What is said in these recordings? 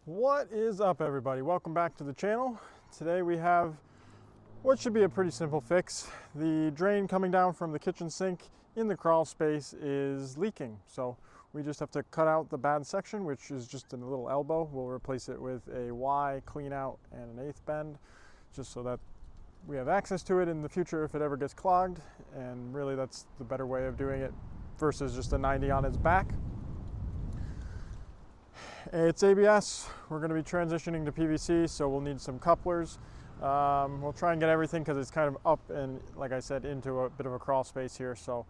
What is up, everybody? Welcome back to the channel. Today we have what should be a pretty simple fix. The drain coming down from the kitchen sink in the crawl space is leaking, so we just have to cut out the bad section, which is just a little elbow. We'll replace it with a Y clean out and an 1/8 bend, just so that we have access to it in the future if it ever gets clogged. And really that's the better way of doing it versus just a 90 on its back. It's ABS. We're going to be transitioning to PVC, so we'll need some couplers. We'll try and get everything because it's kind of up and, like I said, into a bit of a crawl space here. So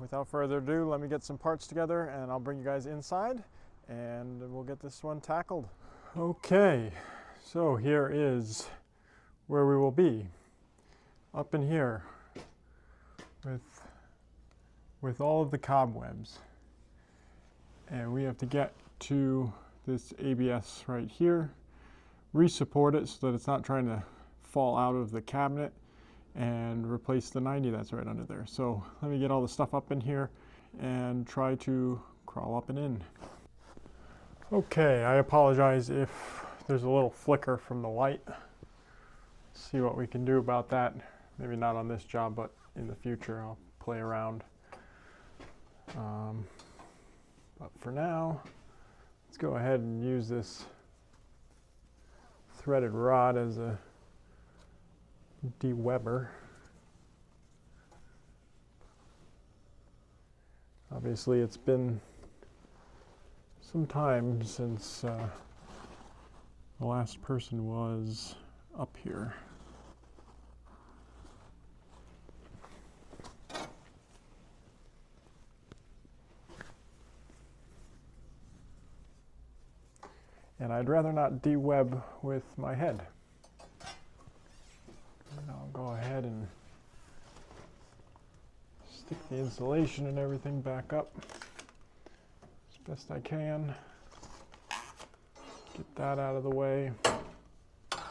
without further ado, let me get some parts together and I'll bring you guys inside and we'll get this one tackled. Okay, so here is where we will be, up in here with all of the cobwebs. And we have to get to this ABS right here, re-support it so that it's not trying to fall out of the cabinet, and replace the 90 that's right under there. So let me get all the stuff up in here and try to crawl up and in. Okay, I apologize if there's a little flicker from the light. See what we can do about that. Maybe not on this job, but in the future I'll play around. But for now, let's go ahead and use this threaded rod as a de-webber. Obviously, it's been some time since the last person was up here. And I'd rather not de-web with my head. And I'll go ahead and stick the insulation and everything back up as best I can. Get that out of the way. Because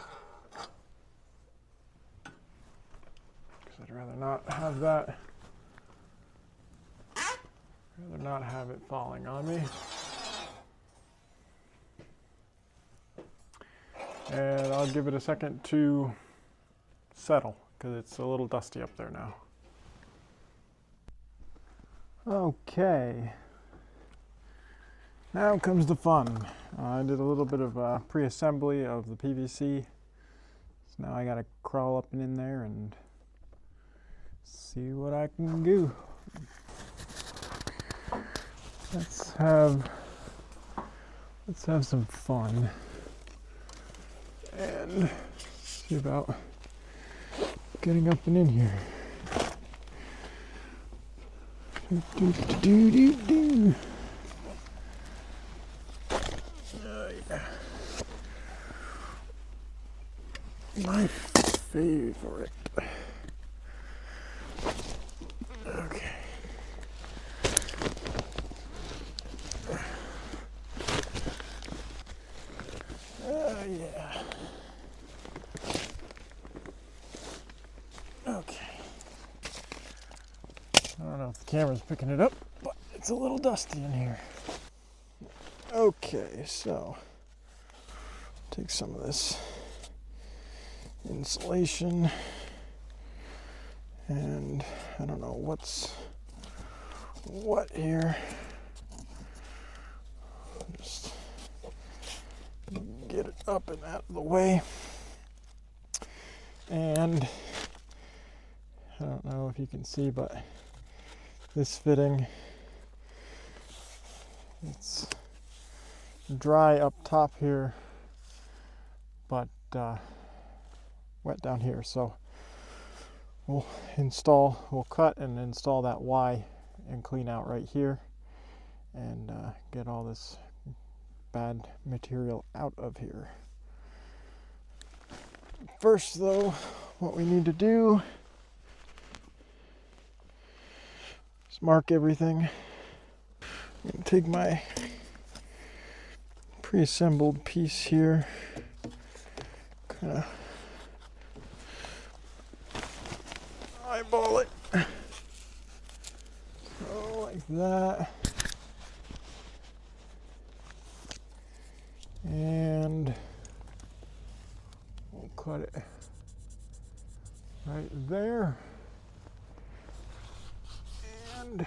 I'd rather not have that. Rather not have it falling on me. And I'll give it a second to settle because it's a little dusty up there now. Okay, now comes the fun. I did a little bit of pre-assembly of the PVC, so now I gotta crawl up and in there and see what I can do. Let's have some fun and see about getting up and in here. Do. Yeah. My favorite. Okay. Yeah. Okay. I don't know if the camera's picking it up, but it's a little dusty in here. Okay, so take some of this insulation and I don't know what's what here. Just get it up and out of the way. And I don't know if you can see, but this fitting, it's dry up top here, but wet down here. So we'll cut and install that Y and clean out right here and get all this bad material out of here. First though, what we need to do is mark everything. I'm going to take my pre-assembled piece here, kind of eyeball it, so like that. And we'll cut it right there. And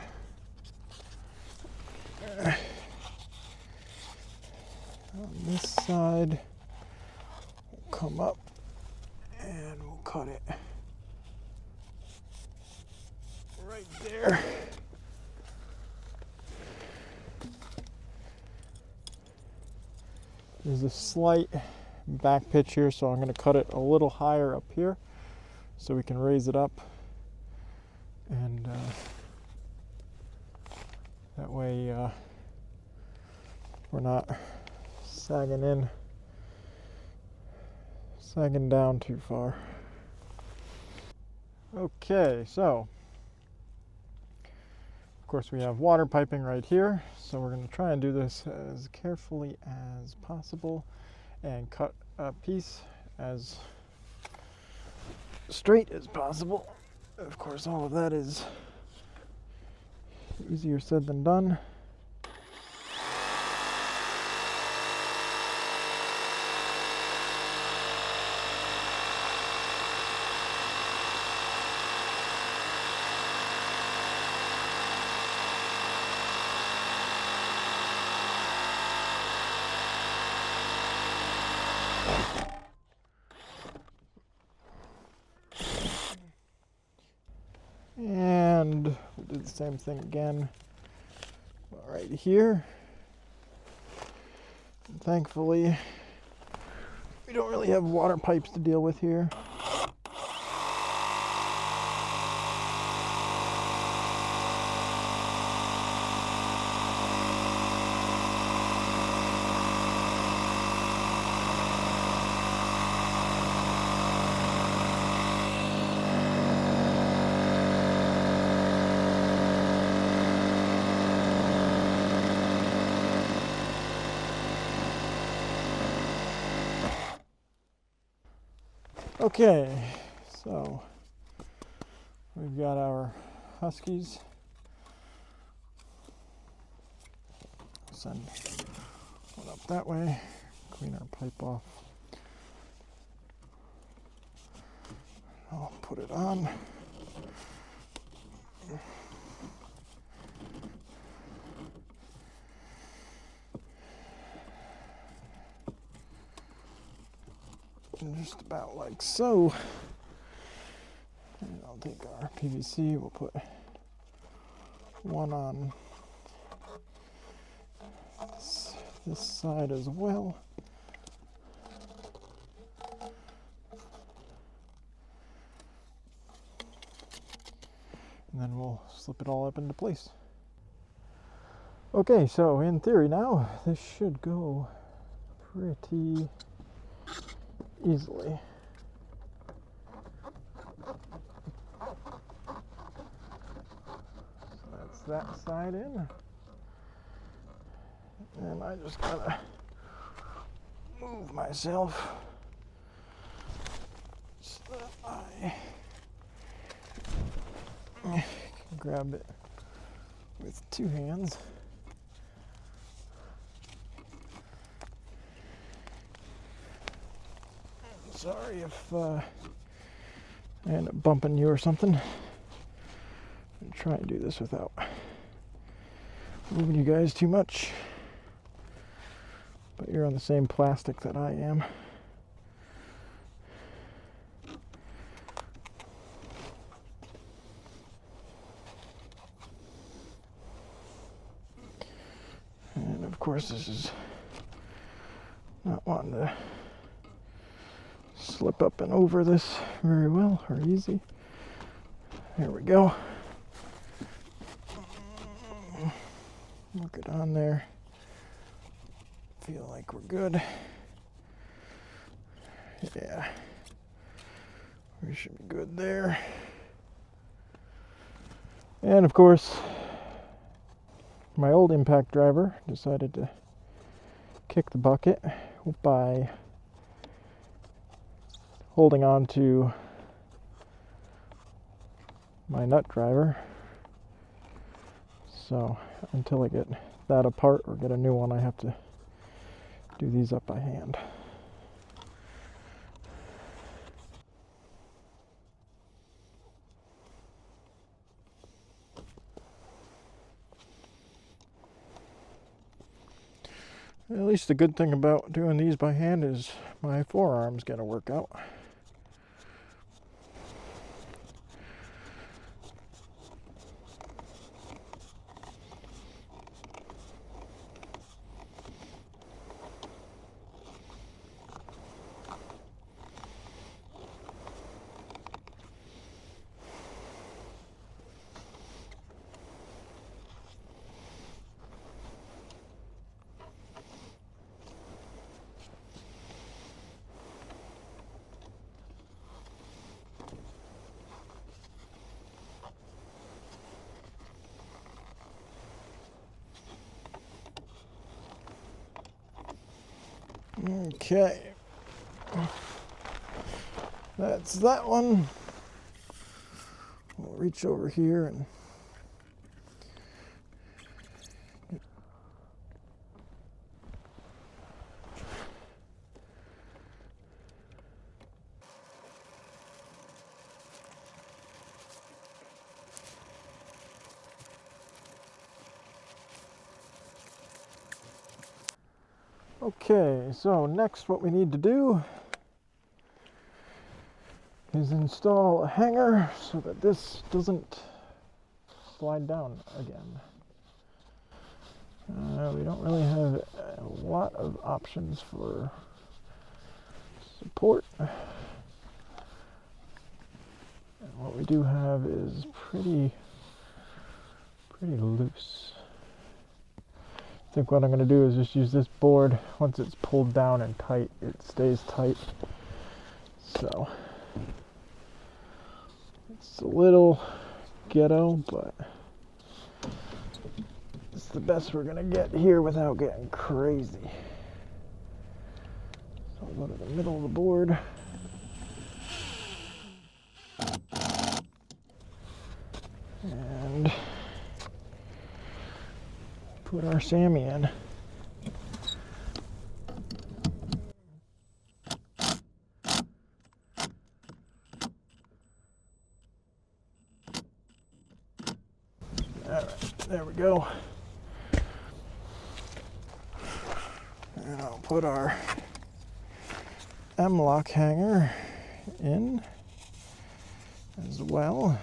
on this side, we'll come up and we'll cut it right there. There's a slight back pitch here, so I'm going to cut it a little higher up here so we can raise it up, and that way we're not sagging down too far. Okay, so of course we have water piping right here, so we're going to try and do this as carefully as possible and cut a piece as straight as possible. Of course, all of that is easier said than done. And we'll do the same thing again right here. And thankfully, we don't really have water pipes to deal with here. Okay, so we've got our Huskies. Send one up that way, clean our pipe off. I'll put it on. Just about like so. And I'll take our PVC, we'll put one on this side as well. And then we'll slip it all up into place. Okay, so in theory now, this should go pretty easily. So that's that side in. And I just gotta move myself so that I can grab it with two hands. Sorry if I end up bumping you or something. I'm trying to do this without moving you guys too much. But you're on the same plastic that I am. And of course this is not wanting to slip up and over this very well or easy. There we go. Work it on there. Feel like we're good. Yeah. We should be good there. And of course, my old impact driver decided to kick the bucket by holding on to my nut driver. So until I get that apart or get a new one, I have to do these up by hand. At least the good thing about doing these by hand is my forearm's gonna work out. Okay, that's that one. We'll reach over here and okay, so next what we need to do is install a hanger so that this doesn't slide down again. We don't really have a lot of options for support. And what we do have is pretty loose. I think what I'm going to do is just use this board. Once it's pulled down and tight, it stays tight. So it's a little ghetto, but it's the best we're going to get here without getting crazy. So I'll go to the middle of the board. And put our Sammy in. Alright, there we go. And I'll put our M-lock hanger in as well.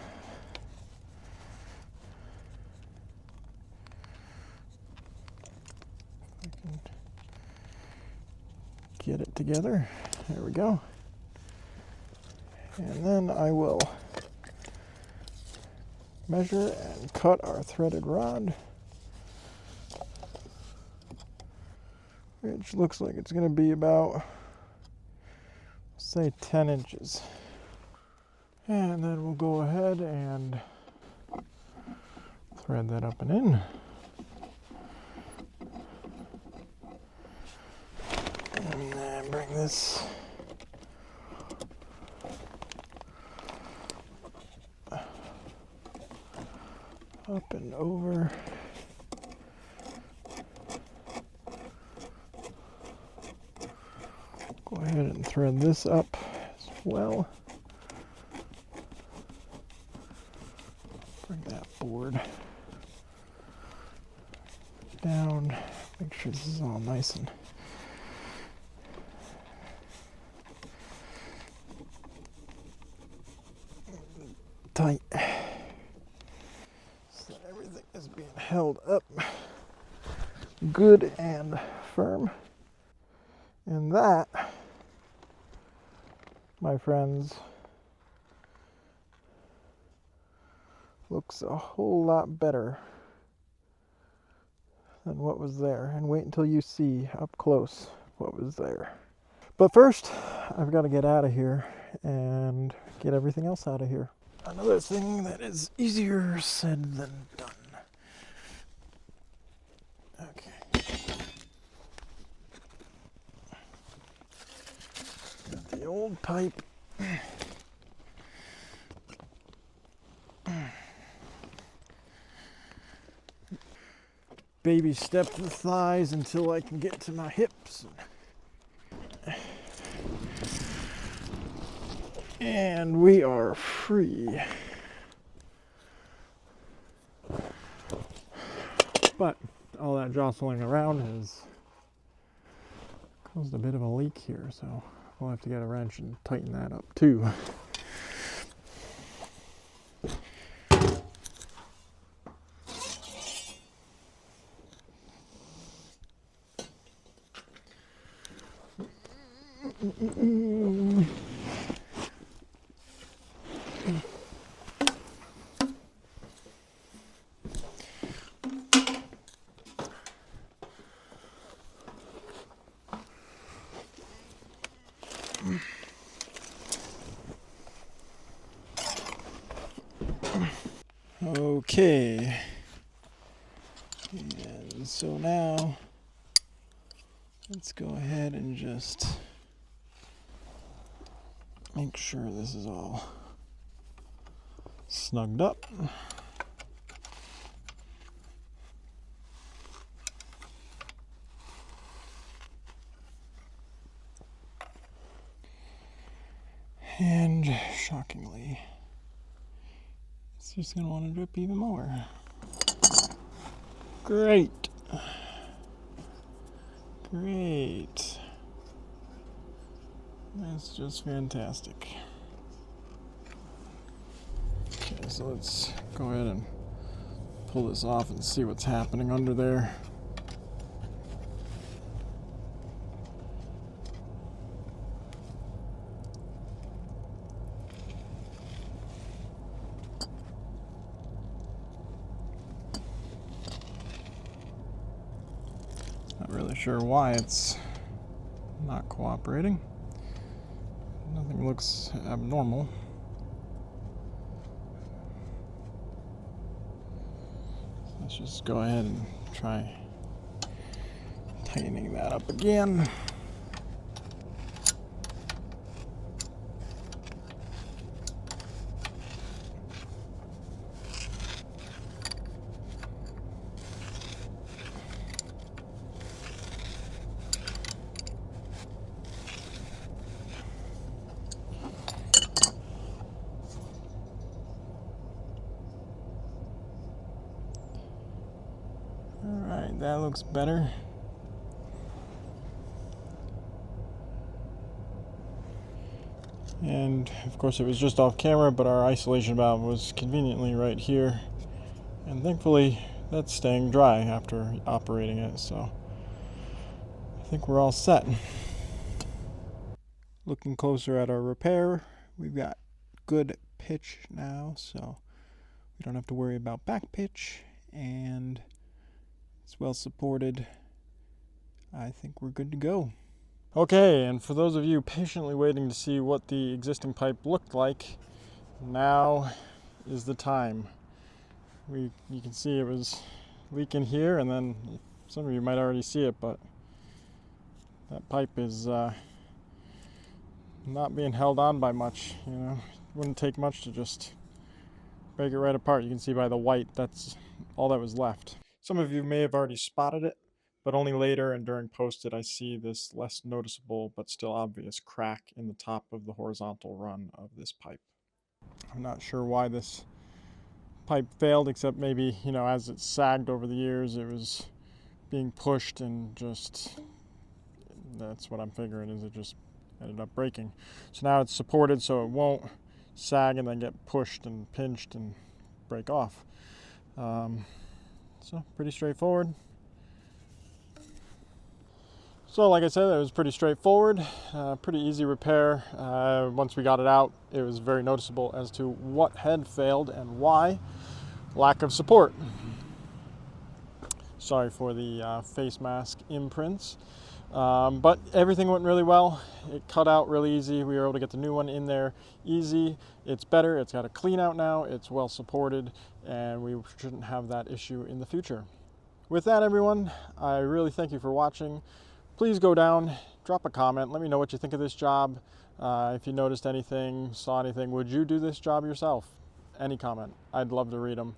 Get it together. There we go. And then I will measure and cut our threaded rod, which looks like it's going to be about, say, 10 inches. And then we'll go ahead and thread that up and in. And then bring this up and over. Go ahead and thread this up as well. Bring that board down. Make sure this is all nice and tight, so everything is being held up good and firm. And that, my friends, looks a whole lot better than what was there. And wait until you see up close what was there. But first, I've got to get out of here and get everything else out of here. Another thing that is easier said than done. Okay. Got the old pipe. baby step the thighs until I can get to my hips. And we are free. But all that jostling around has caused a bit of a leak here, so we'll have to get a wrench and tighten that up too. Okay, and so now let's go ahead and just make sure this is all snugged up. And shockingly, it's just going to want to drip even more. Great. Great. That's just fantastic. Okay, so let's go ahead and pull this off and see what's happening under there. Not really sure why it's not cooperating. Nothing looks abnormal. Let's just go ahead and try tightening that up again. Alright, that looks better. And of course it was just off camera, but our isolation valve was conveniently right here. And thankfully that's staying dry after operating it, so I think we're all set. Looking closer at our repair, we've got good pitch now, so we don't have to worry about back pitch, and it's well supported. I think we're good to go. Okay, and for those of you patiently waiting to see what the existing pipe looked like, now is the time. You can see it was leaking here, and then some of you might already see it, but that pipe is not being held on by much. You know, it wouldn't take much to just break it right apart. You can see by the white, that's all that was left. Some of you may have already spotted it, but only later and during post did I see this less noticeable but still obvious crack in the top of the horizontal run of this pipe. I'm not sure why this pipe failed, except maybe, you know, as it sagged over the years, it was being pushed, and just, that's what I'm figuring, is it just ended up breaking. So now it's supported so it won't sag and then get pushed and pinched and break off. So pretty straightforward. So like I said, it was pretty straightforward, pretty easy repair. Once we got it out, it was very noticeable as to what had failed and why. Lack of support. Sorry for the face mask imprints. But everything went really well. It cut out really easy. We were able to get the new one in there easy. It's better. It's got a clean out now. It's well supported, and we shouldn't have that issue in the future. With that, everyone, I really thank you for watching. Please go down, drop a comment. Let me know what you think of this job. If you noticed anything, saw anything, would you do this job yourself? Any comment. I'd love to read them.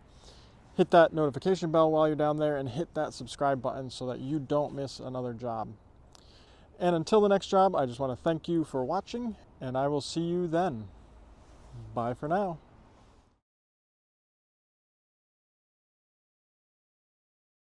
hit that notification bell while you're down there and hit that subscribe button so that you don't miss another job. And until the next job, I just want to thank you for watching, and I will see you then. Bye for now.